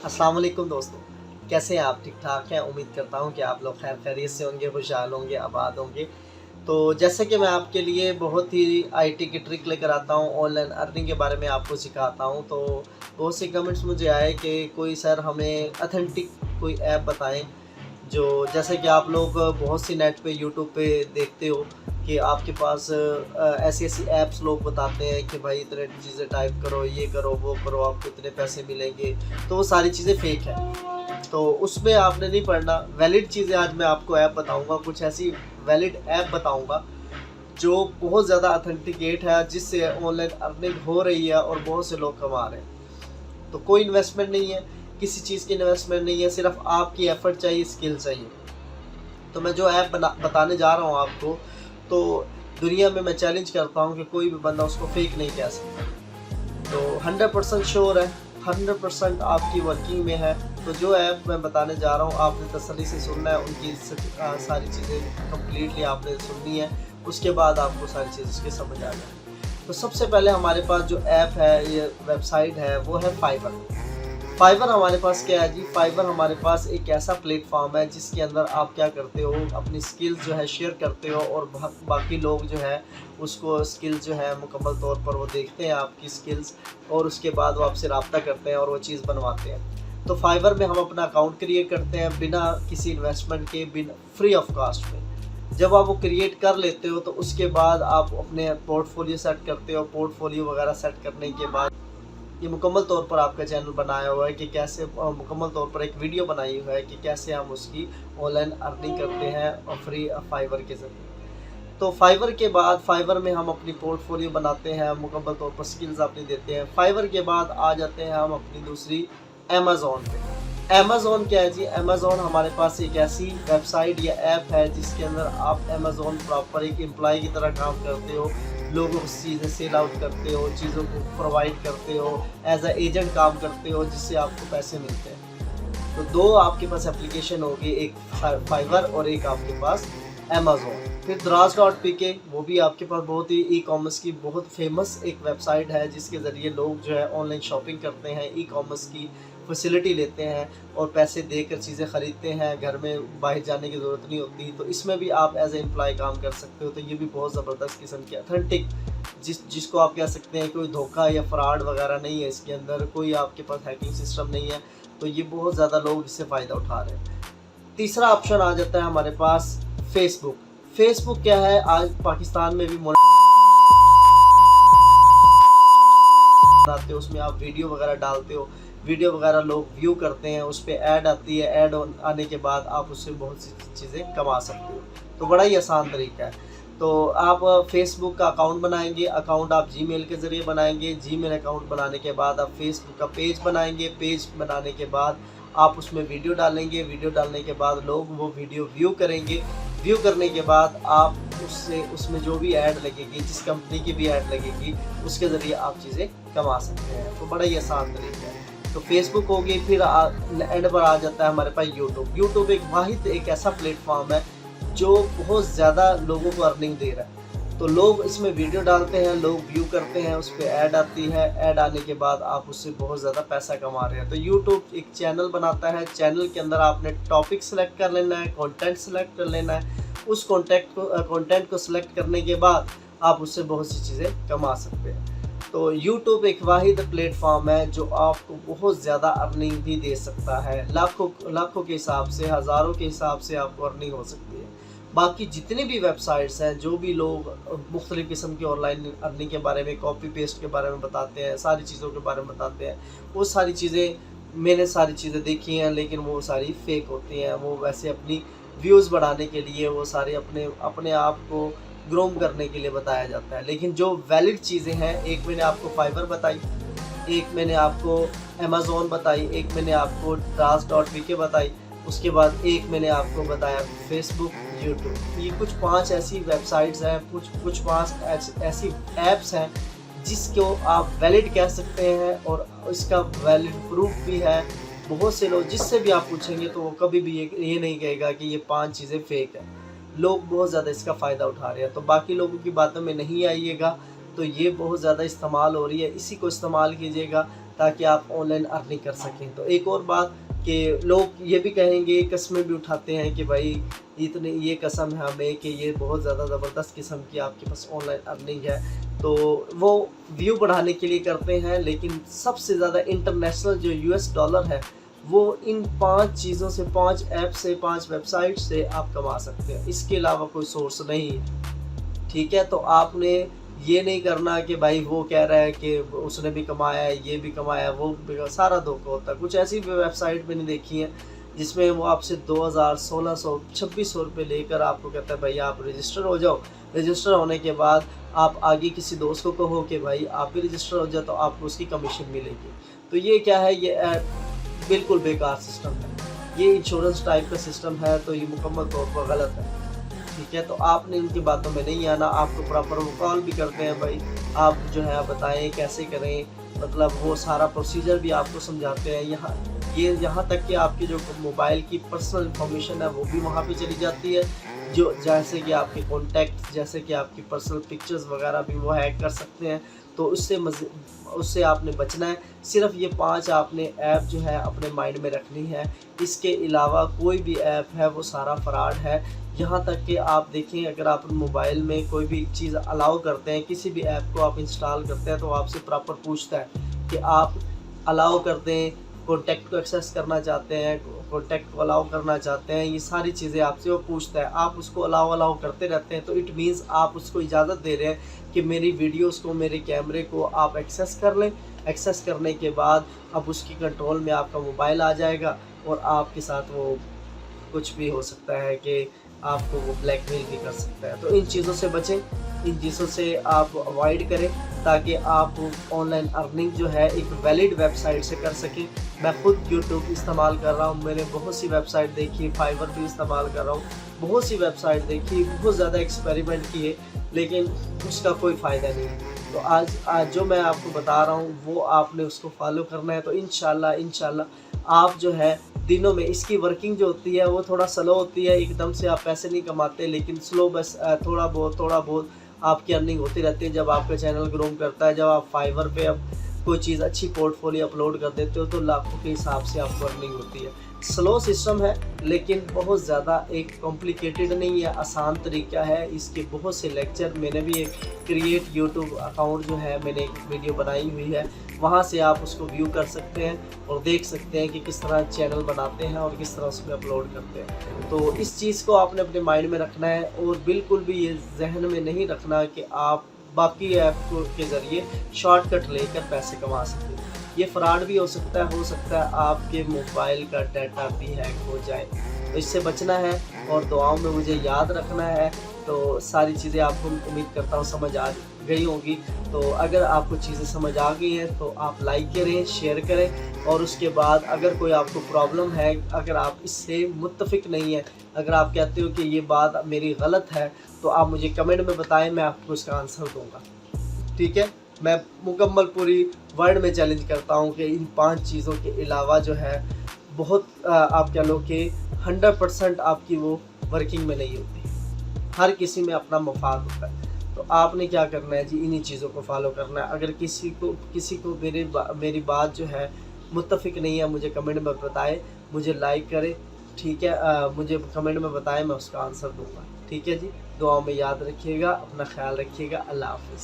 अस्सलाम वालेकुम दोस्तों, कैसे हैं आप? ठीक-ठाक हैं? उम्मीद करता हूँ कि आप लोग खैर खैरियत से होंगे, खुशहाल होंगे, आबाद होंगे। तो जैसे कि मैं आपके लिए बहुत ही आईटी की ट्रिक लेकर आता हूँ, ऑनलाइन अर्निंग के बारे में आपको सिखाता हूँ। तो बहुत से कमेंट्स मुझे आए कि कोई सर हमें ऑथेंटिक कोई ऐप बताएँ, जो जैसे कि आप लोग बहुत सी नेट पे यूट्यूब पे देखते हो कि आपके पास ऐसी-ऐसी ऐप्स लोग बताते हैं कि भाई इतने चीज़ें टाइप करो, ये करो, वो करो, आपको इतने पैसे मिलेंगे। तो वो सारी चीज़ें फ़ेक हैं। तो उसमें आपने नहीं पढ़ना, वैलिड चीज़ें आज मैं आपको ऐप बताऊँगा, कुछ ऐसी वैलिड ऐप बताऊँगा जो बहुत ज़्यादा ऑथेंटिकेट है, जिससे ऑनलाइन अर्निंग हो रही है और बहुत से लोग कमा रहे हैं। तो कोई इन्वेस्टमेंट नहीं है, किसी चीज़ की इन्वेस्टमेंट नहीं है, सिर्फ़ आपकी एफ़र्ट चाहिए, स्किल चाहिए। तो मैं जो ऐप बताने जा रहा हूँ आपको, तो दुनिया में मैं चैलेंज करता हूँ कि कोई भी बंदा उसको फ़ेक नहीं कह सकता। तो 100% श्योर है, 100% आपकी वर्किंग में है। तो जो ऐप मैं बताने जा रहा हूँ, आपने तसल्ली से सुनना है, उनकी सारी चीज़ें कंप्लीटली आपने सुननी है, उसके बाद आपको सारी चीज़ उसकी समझ आ जाएगी। तो सबसे पहले हमारे पास जो ऐप है, ये वेबसाइट है, वो है फाइवर। फाइवर हमारे पास क्या है जी? फाइवर हमारे पास एक ऐसा प्लेटफ़ॉर्म है जिसके अंदर आप क्या करते हो, अपनी स्किल्स जो है शेयर करते हो और बाकी लोग जो है उसको स्किल्स जो है मुकम्मल तौर पर वो देखते हैं आपकी स्किल्स, और उसके बाद वो आपसे रब्ता करते हैं और वो चीज़ बनवाते हैं। तो फाइवर में हम अपना अकाउंट क्रिएट करते हैं बिना किसी इन्वेस्टमेंट के, बिना फ्री ऑफ कॉस्ट में। जब आप वो क्रिएट कर लेते हो तो उसके बाद आप अपने पोर्टफोलियो सेट करते हो। पोर्टफोलियो वगैरह सेट करने के बाद ये मुकम्मल तौर पर आपका चैनल बनाया हुआ है कि कैसे मुकम्मल तौर पर एक वीडियो बनाई हुई है कि कैसे हम उसकी ऑनलाइन अर्निंग करते हैं और फ्री फाइवर के ज़रिए। तो फाइवर के बाद फाइवर में हम अपनी पोर्टफोलियो बनाते हैं, मुकम्मल तौर पर स्किल्स अपनी देते हैं। फाइवर के बाद आ जाते हैं हम अपनी दूसरी अमेज़न पे। अमेज़न क्या है जी? अमेज़न हमारे पास एक ऐसी वेबसाइट या ऐप है जिसके अंदर आप अमेज़न प्रॉपर एक एम्प्लॉय की तरह काम करते हो। लोगों को चीज़ें सेल आउट करते हो, चीज़ों को प्रोवाइड करते हो, एज अ एजेंट काम करते हो, जिससे आपको पैसे मिलते हैं। तो दो आपके पास एप्लीकेशन होगी, एक फाइवर और एक आपके पास अमेज़न। फिर दराज डॉट पी के, वो भी आपके पास बहुत ही ई कॉमर्स की बहुत फेमस एक वेबसाइट है जिसके ज़रिए लोग जो है ऑनलाइन शॉपिंग करते हैं, ई कॉमर्स की फैसिलिटी लेते हैं और पैसे देकर चीज़ें ख़रीदते हैं, घर में बाहर जाने की ज़रूरत नहीं होती। तो इसमें भी आप एज ए एम्प्लॉय काम कर सकते हो। तो ये भी बहुत ज़बरदस्त किस्म की ऑथेंटिक, जिसको आप कह सकते हैं कोई धोखा या फ्रॉड वगैरह नहीं है इसके अंदर, कोई आपके पास हैकिंग सिस्टम नहीं है। तो ये बहुत ज़्यादा लोग इससे फ़ायदा उठा रहे हैं। तीसरा ऑप्शन आ जाता है हमारे पास फेसबुक। फेसबुक क्या है, आज पाकिस्तान में भी बनाते हो, उसमें आप वीडियो वगैरह डालते हो, वीडियो वगैरह लोग व्यू करते हैं, उस पर ऐड आती है, ऐड आने के बाद आप उससे बहुत सी चीज़ें कमा सकते हो। तो बड़ा ही आसान तरीका है। तो आप फेसबुक का अकाउंट बनाएंगे, अकाउंट आप जीमेल के ज़रिए बनाएंगे, जीमेल अकाउंट बनाने के बाद आप फेसबुक का पेज बनाएंगे, पेज बनाने के बाद आप उसमें वीडियो डालेंगे, वीडियो डालने के बाद लोग वो वीडियो व्यू करेंगे, व्यू करने के बाद आप उससे उसमें जो भी ऐड लगेगी, जिस कंपनी की भी ऐड लगेगी, उसके ज़रिए आप चीज़ें कमा सकते हैं। तो बड़ा ही आसान तरीका है। तो फेसबुक हो गई, फिर एंड पर आ जाता है हमारे पास यूट्यूब। यूट्यूब एक ऐसा प्लेटफॉर्म है जो बहुत ज़्यादा लोगों को अर्निंग दे रहा है। तो लोग इसमें वीडियो डालते हैं, लोग व्यू करते हैं, उस पर ऐड आती है, ऐड आने के बाद आप उससे बहुत ज़्यादा पैसा कमा रहे हैं। तो यूट्यूब एक चैनल बनाता है, चैनल के अंदर आपने टॉपिक सेलेक्ट कर लेना है, कंटेंट सेलेक्ट कर लेना है। उस कंटेंट को सिलेक्ट करने के बाद आप उससे बहुत सी चीज़ें कमा सकते हैं। तो यूट्यूब एक वाहिद प्लेटफॉर्म है जो आपको बहुत ज़्यादा अर्निंग भी दे सकता है। लाखों के हिसाब से, हज़ारों के हिसाब से आपको अर्निंग हो सकती है। बाकी जितनी भी वेबसाइट्स हैं, जो भी लोग मुख्तलिफ़ किस्म की ऑनलाइन अर्निंग के बारे में, कॉपी पेस्ट के बारे में बताते हैं, सारी चीज़ों के बारे में बताते हैं, वो सारी चीज़ें मैंने सारी चीज़ें देखी हैं, लेकिन वो सारी फ़ेक होती हैं। वो वैसे अपनी व्यूज़ बढ़ाने के लिए, वो सारे अपने आप को ग्रूम करने के लिए बताया जाता है। लेकिन जो वैलिड चीज़ें हैं, एक मैंने आपको फाइवर बताई, एक मैंने आपको अमेज़न बताई, एक मैंने आपको दाराज डॉट पी के बताई, उसके बाद एक मैंने आपको बताया फेसबुक, यूट्यूब। ये कुछ 5 ऐसी वेबसाइट्स हैं, कुछ 5 ऐसी ऐप्स हैं जिसको आप वैलिड कह सकते हैं और इसका वैलिड प्रूफ भी है। बहुत से लोग जिससे भी आप पूछेंगे तो वो कभी भी ये नहीं कहेगा कि ये 5 चीज़ें फ़ेक हैं। लोग बहुत ज़्यादा इसका फ़ायदा उठा रहे हैं। तो बाकी लोगों की बातों में नहीं आइएगा। तो ये बहुत ज़्यादा इस्तेमाल हो रही है, इसी को इस्तेमाल कीजिएगा। ताकि आप ऑनलाइन अर्निंग कर सकें। तो एक और बात कि लोग ये भी कहेंगे, कस्में भी उठाते हैं कि भाई इतने ये कसम है हमें कि ये बहुत ज़्यादा ज़बरदस्त किस्म की आपके पास ऑनलाइन अर्निंग है, तो वो व्यू बढ़ाने के लिए करते हैं। लेकिन सबसे ज़्यादा इंटरनेशनल जो US डॉलर है वो इन 5 चीज़ों से, 5 ऐप से, 5 वेबसाइट से आप कमा सकते हैं। इसके अलावा कोई सोर्स नहीं है, ठीक है। तो आपने ये नहीं करना कि भाई वो कह रहा है कि उसने भी कमाया है, ये भी कमाया, वो भी, सारा धोखा होता है। कुछ ऐसी भी वेबसाइट मैंने देखी है जिसमें वो आपसे 2000, 1600, 2600 रुपये लेकर आपको कहता है भाई आप रजिस्टर हो जाओ। रजिस्टर होने के बाद आप आगे किसी दोस्त को कहो कि भाई आप भी रजिस्टर हो जाओ तो आपको उसकी कमीशन मिलेगी। तो ये क्या है, ये बिल्कुल बेकार सिस्टम है, ये इंश्योरेंस टाइप का सिस्टम है, तो ये मुकम्मल तौर पर गलत है, ठीक है। तो आपने इनकी बातों में नहीं आना। आपको प्रॉपर वो कॉल भी करते हैं, भाई आप जो है बताएं कैसे करें, मतलब वो सारा प्रोसीजर भी आपको समझाते हैं। यहाँ तक कि आपकी जो मोबाइल की पर्सनल इंफॉर्मेशन है वो भी वहाँ पे चली जाती है, जो जैसे कि आपके कॉन्टैक्ट, जैसे कि आपकी पर्सनल पिक्चर्स वगैरह भी वो हैक कर सकते हैं। तो उससे आपने बचना है। सिर्फ ये 5 आपने ऐप जो है अपने माइंड में रखनी है। इसके अलावा कोई भी ऐप है वो सारा फ्रॉड है। यहाँ तक कि आप देखें, अगर आप मोबाइल में कोई भी चीज़ अलाउ करते हैं, किसी भी ऐप को आप इंस्टॉल करते हैं, तो आपसे प्रॉपर पूछता है कि आप अलाउ कर दें, कॉन्टैक्ट को एक्सेस करना चाहते हैं, कॉन्टैक्ट को अलाउ करना चाहते हैं, ये सारी चीज़ें आपसे वो पूछता है। आप उसको अलाउ करते रहते हैं, तो इट मीन्स आप उसको इजाज़त दे रहे हैं कि मेरी वीडियोस को, मेरे कैमरे को आप एक्सेस कर लें। एक्सेस करने के बाद अब उसकी कंट्रोल में आपका मोबाइल आ जाएगा और आपके साथ वो कुछ भी हो सकता है कि आपको वो ब्लैकमेल भी कर सकता है। तो इन चीज़ों से बचें, इन चीज़ों से आप अवॉइड करें, ताकि आप ऑनलाइन अर्निंग जो है एक वैलिड वेबसाइट से कर सकें। मैं खुद यूट्यूब इस्तेमाल कर रहा हूँ, मैंने बहुत सी वेबसाइट देखी, फाइवर भी इस्तेमाल कर रहा हूँ, बहुत सी वेबसाइट देखी, बहुत ज़्यादा एक्सपेरिमेंट किए, लेकिन उसका कोई फ़ायदा नहीं है। तो आज जो मैं आपको बता रहा हूँ वो आपने उसको फॉलो करना है। तो इंशाल्लाह आप जो है दिनों में, इसकी वर्किंग जो होती है वो थोड़ा स्लो होती है, एकदम से आप पैसे नहीं कमाते, लेकिन स्लो बस थोड़ा बहुत आपकी अर्निंग होती रहती है। जब आपका चैनल ग्रो करता है, जब आप फाइवर पे अब कोई चीज़ अच्छी पोर्टफोलियो अपलोड कर देते हो, तो लाखों के हिसाब से आपको अर्निंग होती है। स्लो सिस्टम है, लेकिन बहुत ज़्यादा एक कॉम्प्लिकेटेड नहीं है, आसान तरीका है। इसके बहुत से लेक्चर, मैंने भी एक क्रिएट यूट्यूब अकाउंट जो है, मैंने एक वीडियो बनाई हुई है, वहाँ से आप उसको व्यू कर सकते हैं और देख सकते हैं कि किस तरह चैनल बनाते हैं और किस तरह उसमें अपलोड करते हैं। तो इस चीज़ को आपने अपने माइंड में रखना है और बिल्कुल भी ये जहन में नहीं रखना कि आप बाकी ऐप के ज़रिए शॉर्टकट लेकर पैसे कमा सकते हैं। ये फ्रॉड भी हो सकता है आपके मोबाइल का डाटा भी हैक हो जाए। तो इससे बचना है और दुआओं में मुझे याद रखना है। तो सारी चीज़ें आपको उम्मीद करता हूँ समझ आ गई होंगी। तो अगर आपको चीज़ें समझ आ गई हैं तो आप लाइक करें, शेयर करें, और उसके बाद अगर कोई आपको प्रॉब्लम है, अगर आप इससे मुत्तफिक नहीं है, अगर आप कहते हो कि ये बात मेरी गलत है, तो आप मुझे कमेंट में बताएं, मैं आपको इसका आंसर दूंगा, ठीक है। मैं मुकम्मल पूरी वर्ल्ड में चैलेंज करता हूँ कि इन 5 चीज़ों के अलावा जो है बहुत आप कह लो कि 100% आपकी वो वर्किंग में नहीं होती। हर किसी में अपना मफाद होता है। तो आपने क्या करना है जी, इन्हीं चीज़ों को फॉलो करना है। अगर किसी को मेरी बात जो है मुत्तफिक नहीं है, मुझे कमेंट में बताए, मुझे लाइक करे, ठीक है। मुझे कमेंट में बताएं, मैं उसका आंसर दूंगा, ठीक है जी। दुआ में याद रखिएगा, अपना ख्याल रखिएगा। अल्लाह हाफ़िज़।